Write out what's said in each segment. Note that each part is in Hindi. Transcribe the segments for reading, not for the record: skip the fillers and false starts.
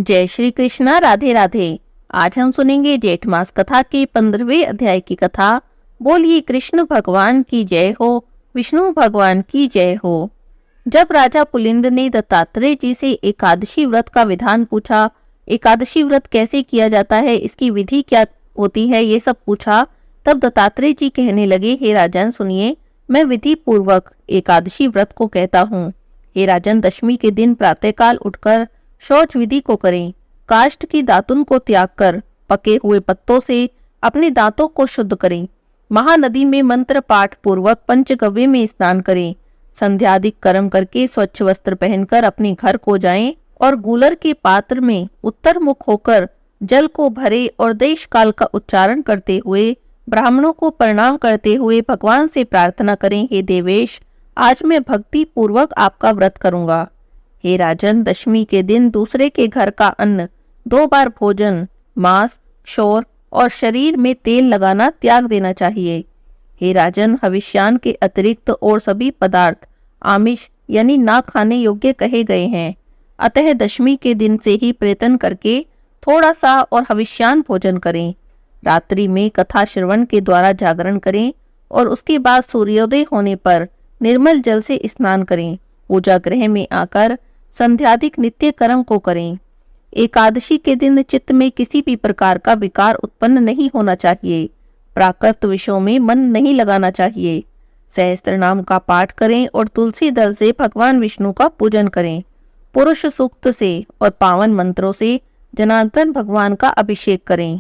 जय श्री कृष्णा। राधे राधे। आज हम सुनेंगे जेठ मास कथा के 15वें अध्याय की कथा। बोलिए कृष्ण भगवान की जय हो, विष्णु भगवान की जय हो। जब राजा पुलिंद ने दत्तात्रेय जी से एकादशी व्रत का विधान पूछा, एकादशी व्रत कैसे किया जाता है, इसकी विधि क्या होती है, ये सब पूछा, तब दत्तात्रेय जी कहने लगे, हे राजन सुनिए, मैं विधि पूर्वक एकादशी व्रत को कहता हूँ। हे राजन, दशमी के दिन प्रातःकाल उठकर शौच विधि को करें। काष्ठ की दातुन को त्याग कर पके हुए पत्तों से अपने दांतों को शुद्ध करें। महानदी में मंत्र पाठ पूर्वक पंचगव्य में स्नान करें। संध्यादिक कर्म करके स्वच्छ वस्त्र पहनकर अपने घर को जाएं और गूलर के पात्र में उत्तर मुख होकर जल को भरे और देश काल का उच्चारण करते हुए ब्राह्मणों को प्रणाम करते हुए भगवान से प्रार्थना करें, हे देवेश, आज मैं भक्ति पूर्वक आपका व्रत करूंगा। हे राजन, दशमी के दिन दूसरे के घर का अन्न, 2 बार भोजन, मांस, शोर और शरीर में तेल लगाना त्याग देना चाहिए। हे राजन, हविष्यान के अतिरिक्त और सभी पदार्थ आमिष यानी ना खाने योग्य कहे गए हैं। अतः दशमी के दिन से ही प्रयत्न करके थोड़ा सा और हविष्यान भोजन करें। रात्रि में कथा श्रवण के द्वारा जागरण करें और उसके बाद सूर्योदय होने पर निर्मल जल से स्नान करें। पूजा गृह में आकर संध्यादिक नित्य कर्म को करें। एकादशी के दिन चित्त में किसी भी प्रकार का विकार उत्पन्न नहीं होना चाहिए। प्राकृत विषयों में मन नहीं लगाना चाहिए। सहस्त्र नाम का पाठ करें और तुलसी दल से भगवान विष्णु का पूजन करें। पुरुष सूक्त से और पावन मंत्रों से जनार्दन भगवान का अभिषेक करें।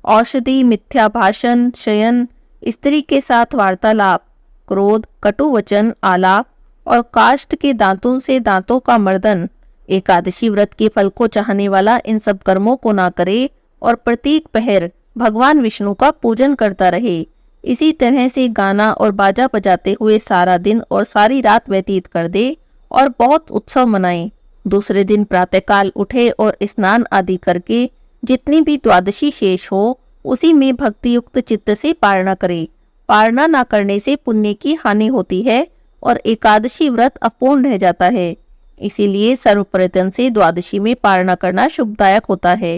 औषधि, मिथ्या भाषण, शयन, स्त्री के साथ वार्तालाप, क्रोध, कटु वचन, आलाप और काष्ठ के दांतों से दांतों का मर्दन, एकादशी व्रत के फल को चाहने वाला इन सब कर्मों को ना करे और प्रत्येक पहर भगवान विष्णु का पूजन करता रहे। इसी तरह से गाना और बाजा बजाते हुए सारा दिन और सारी रात व्यतीत कर दे और बहुत उत्सव मनाए। दूसरे दिन प्रातःकाल उठे और स्नान आदि करके जितनी भी द्वादशी शेष हो उसी में भक्ति युक्त चित्त से पारणा करे। पारणा ना करने से पुण्य की हानि होती है और एकादशी व्रत अपूर्ण रह जाता है। इसीलिए सर्वप्रयत्न से द्वादशी में पारणा करना शुभदायक होता है।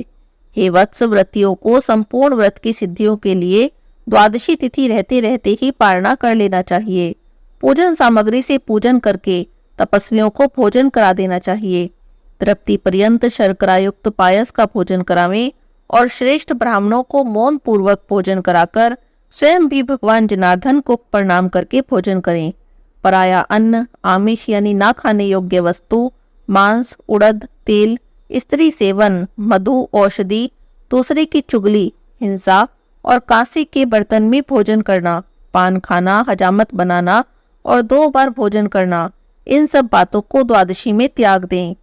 हे वत्स, व्रतियों को संपूर्ण व्रत की सिद्धियों के लिए द्वादशी तिथि रहते रहते ही पारणा कर लेना चाहिए। पूजन सामग्री से पूजन करके तपस्वियों को भोजन करा देना चाहिए। तृप्ति पर्यंत शर्करा युक्त पायस का भोजन करावें और श्रेष्ठ ब्राह्मणों को मौन पूर्वक भोजन कराकर स्वयं भी भगवान जनार्दन को प्रणाम करके भोजन करें। पराया अन्न, आमिष यानी ना खाने योग्य वस्तु, मांस, उड़द, तेल, स्त्री सेवन, मधु, औषधि, दूसरे की चुगली, हिंसा और कांसे के बर्तन में भोजन करना, पान खाना, हजामत बनाना और 2 बार भोजन करना, इन सब बातों को द्वादशी में त्याग दें।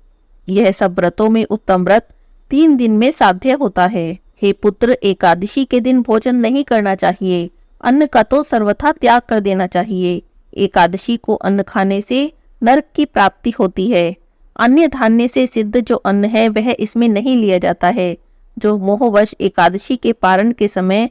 यह सब व्रतों में उत्तम व्रत 3 दिन में साध्य होता है। हे पुत्र, एकादशी के दिन भोजन नहीं करना चाहिए। अन्न का तो सर्वथा त्याग कर देना चाहिए। एकादशी को अन्न खाने से नरक की प्राप्ति होती है। अन्य धान्य से सिद्ध जो अन्न है वह इसमें नहीं लिया जाता है। जो मोहवश एकादशी के पारण के समय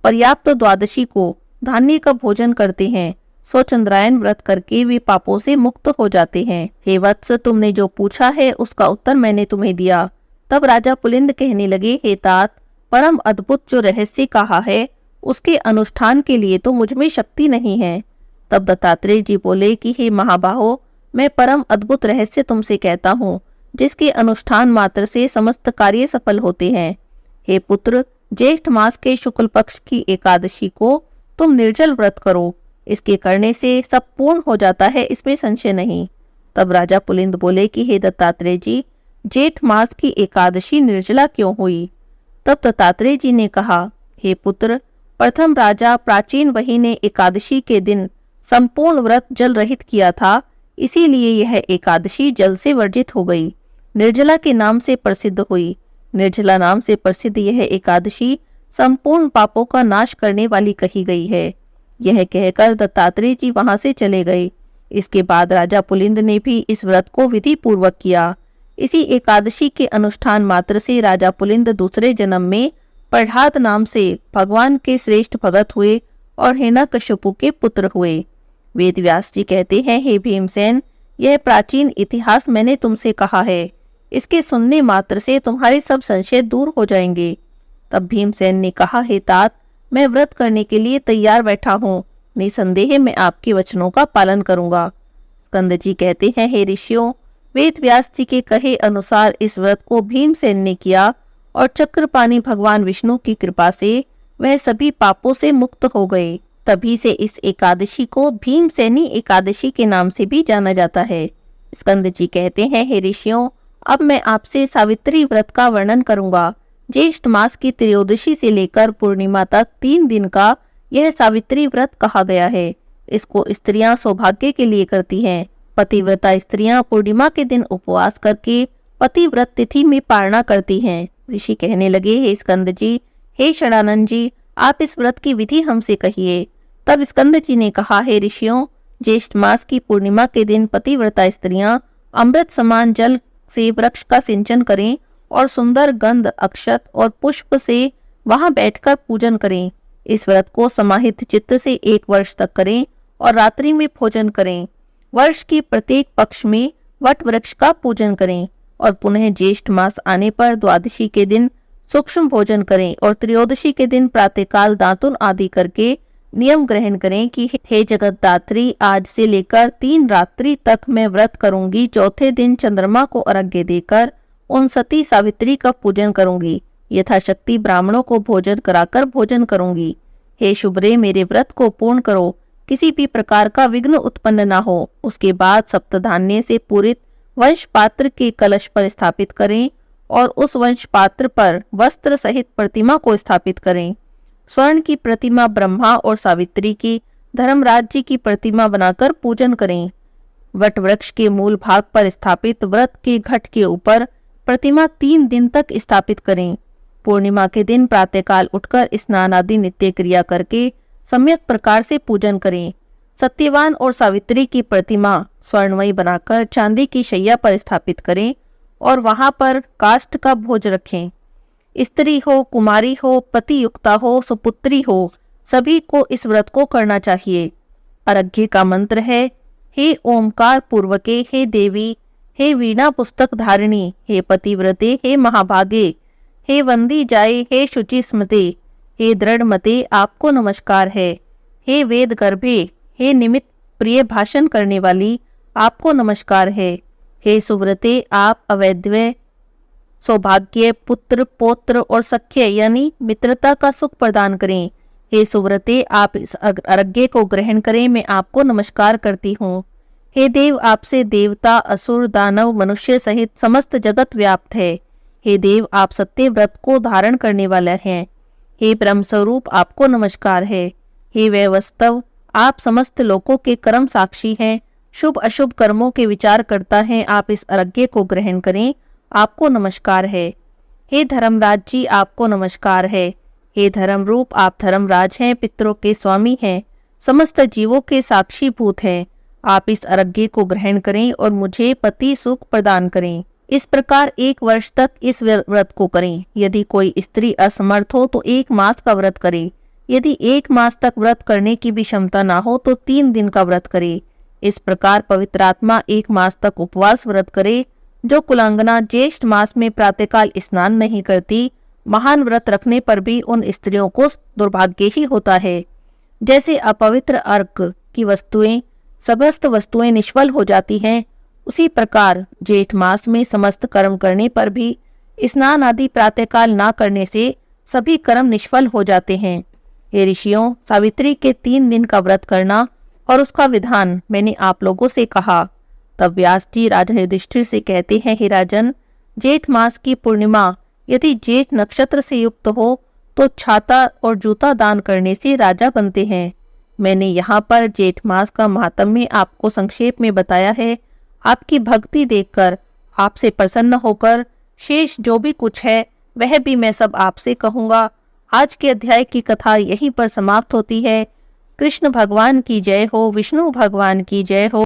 पर्याप्त द्वादशी को धान्य का भोजन करते हैं, सो चंद्रायन व्रत करके वे पापों से मुक्त हो जाते हैं। हे वत्स, तुमने जो पूछा है उसका उत्तर मैंने तुम्हें दिया। तब राजा पुलिंद कहने लगे, हे तात, परम अद्भुत जो रहस्य कहा है उसके अनुष्ठान के लिए तो मुझमें शक्ति नहीं है। तब दत्तात्रेय जी बोले कि हे महाबाहो, मैं परम अद्भुत रहस्य तुमसे कहता हूँ जिसके अनुष्ठान मात्र से समस्त कार्य सफल होते हैं। हे पुत्र, ज्येष्ठ मास के शुक्ल पक्ष की एकादशी को तुम निर्जल व्रत करो। इसके करने से सब पूर्ण हो जाता है, इसमें संशय नहीं। तब राजा पुलिंद बोले कि हे दत्तात्रेय जी, जेठ मास की एकादशी निर्जला क्यों हुई? तब दत्तात्रेय जी ने कहा, हे पुत्र, प्रथम राजा प्राचीन वही ने एकादशी के दिन संपूर्ण व्रत जल रहित किया था, इसीलिए यह एकादशी जल से वर्जित हो गई, निर्जला के नाम से प्रसिद्ध हुई। निर्जला नाम से प्रसिद्ध यह एकादशी संपूर्ण पापों का नाश करने वाली कही गई है। यह कहकर दत्तात्रेय जी वहां से चले गए। इसके बाद राजा पुलिंद ने भी इस व्रत को विधि पूर्वक किया। इसी एकादशी के अनुष्ठान मात्र से राजा पुलिंद दूसरे जन्म में प्रहलाद नाम से भगवान के श्रेष्ठ भगत हुए और हिरण्यकशिपु के पुत्र हुए। वेद व्यास जी कहते हैं, हे भीमसेन, यह प्राचीन इतिहास मैंने तुमसे कहा है। इसके सुनने मात्र से तुम्हारे सब संशय दूर हो जाएंगे। तब भीमसेन ने कहा, हे तात, मैं व्रत करने के लिए तैयार बैठा हूँ। निसंदेह मैं आपके वचनों का पालन करूंगा। स्कंद जी कहते हैं, हे ऋषियों, वेद व्यास जी के कहे अनुसार इस व्रत को भीमसेन ने किया और चक्रपाणी भगवान विष्णु की कृपा से वह सभी पापों से मुक्त हो गए। तभी से इस एकादशी को भीमसेनी एकादशी के नाम से भी जाना जाता है। स्कंद जी कहते हैं, हे ऋषियों, अब मैं आपसे सावित्री व्रत का वर्णन करूंगा। ज्येष्ठ मास की त्रयोदशी से लेकर पूर्णिमा तक 3 दिन का यह सावित्री व्रत कहा गया है। इसको स्त्रियां सौभाग्य के लिए करती हैं। पतिव्रता स्त्रियां पूर्णिमा के दिन उपवास करके पतिव्रत तिथि में पारणा करती हैं। ऋषि कहने लगे, हे स्कंद जी, हे षडानंद जी, आप इस व्रत की विधि हमसे कहिए। तब स्कंद जी ने कहा, हे ऋषियों, ज्येष्ठ मास की पूर्णिमा के दिन पतिव्रता स्त्रियां अमृत समान जल से वृक्ष का सिंचन करें और सुंदर गंध, अक्षत और पुष्प से वहां बैठकर पूजन करें। इस व्रत को समाहित चित्त से 1 वर्ष तक करें और रात्रि में भोजन करें। वर्ष की प्रत्येक पक्ष में वट वृक्ष का पूजन करें और पुनः ज्येष्ठ मास आने पर द्वादशी के दिन सूक्ष्म भोजन करें और त्रयोदशी के दिन प्रातःकाल दातुन आदि करके नियम ग्रहण करें कि हे जगतदात्री, आज से लेकर 3 रात्रि तक मैं व्रत करूंगी। चौथे दिन चंद्रमा को अर्घ्य देकर उन सती सावित्री का पूजन करूंगी। यथाशक्ति ब्राह्मणों को भोजन कराकर भोजन करूंगी। हे शुभ्रे, मेरे व्रत को पूर्ण करो, किसी भी प्रकार का विघ्न उत्पन्न न हो। उसके बाद सप्तधान्य से पूरित वंश पात्र के कलश पर स्थापित करें और उस वंश पात्र पर वस्त्र सहित प्रतिमा को स्थापित करें। स्वर्ण की प्रतिमा ब्रह्मा और सावित्री की, धर्मराज जी की प्रतिमा बनाकर पूजन करें। वट वृक्ष के मूल भाग पर स्थापित व्रत के घट के ऊपर प्रतिमा 3 दिन तक स्थापित करें। पूर्णिमा के दिन प्रातःकाल उठकर स्नान आदि नित्य क्रिया करके सम्यक प्रकार से पूजन करें। सत्यवान और सावित्री की प्रतिमा स्वर्णमयी बनाकर चांदी की शैया पर स्थापित करें और वहां पर काष्ठ का भोज रखें। स्त्री हो, कुमारी हो, पति युक्ता हो, सुपुत्री हो, सभी को इस व्रत को करना चाहिए। अर्घ्य का मंत्र है, हे ओमकार पूर्वके, हे देवी, हे वीणा पुस्तक धारिणी, हे पतिव्रते, हे महाभागे, हे वंदी जाए, हे शुचि स्मृते, हे दृढ़ मते, आपको नमस्कार है। हे वेद गर्भे, हे निमित्त प्रिय भाषण करने वाली, आपको नमस्कार है। हे सुव्रते, आप अवैधव्य, सौभाग्य, पुत्र, पौत्र और सख्य यानी मित्रता का सुख प्रदान करें। हे सुव्रते, आप इस अर्घ्य को ग्रहण करें, मैं आपको नमस्कार करती हूँ। हे देव, आपसे देवता, असुर, दानव, मनुष्य सहित समस्त जगत व्याप्त है। हे देव, आप सत्य व्रत को धारण करने वाले हैं। हे ब्रह्म स्वरूप, आपको नमस्कार है। हे वैवस्तव, आप समस्त लोकों के कर्म साक्षी हैं, शुभ अशुभ कर्मों के विचार करता है। आप इस अर्घ्य को ग्रहण करें, आपको नमस्कार है। हे धर्मराज जी, आपको नमस्कार है। हे धर्म रूप, आप धर्मराज हैं, पितरों के स्वामी हैं, समस्त जीवों के साक्षी भूत हैं। आप इस अर्घ्य को ग्रहण करें और मुझे पति सुख प्रदान करें। इस प्रकार 1 वर्ष तक इस व्रत को करें। यदि कोई स्त्री असमर्थ हो तो 1 मास का व्रत करे। यदि 1 मास तक व्रत करने की भी क्षमता ना हो तो 3 दिन का व्रत करे। इस प्रकार पवित्र आत्मा 1 मास तक उपवास व्रत करे। जो कुलांगना ज्येष्ठ मास में प्रातःकाल स्नान नहीं करती, महान व्रत रखने पर भी उन स्त्रियों को दुर्भाग्य ही होता है। जैसे अपवित्र अर्घ की वस्तुएं, समस्त वस्तुएं निष्फल हो जाती हैं, उसी प्रकार जेठ मास में समस्त कर्म करने पर भी स्नान आदि प्रातःकाल ना करने से सभी कर्म निष्फल हो जाते हैं। हे ऋषियों, सावित्री के 3 दिन का व्रत करना और उसका विधान मैंने आप लोगों से कहा। तब व्यास जी राजा युधिष्ठिर से कहते हैं, हे राजन, जेठ मास की पूर्णिमा यदि जेठ नक्षत्र से युक्त हो तो छाता और जूता दान करने से राजा बनते हैं। मैंने यहाँ पर जेठ मास का महात्म्य आपको संक्षेप में बताया है। आपकी भक्ति देखकर, आपसे प्रसन्न होकर शेष जो भी कुछ है वह भी मैं सब आपसे कहूँगा। आज के अध्याय की कथा यहीं पर समाप्त होती है। कृष्ण भगवान की जय हो, विष्णु भगवान की जय हो।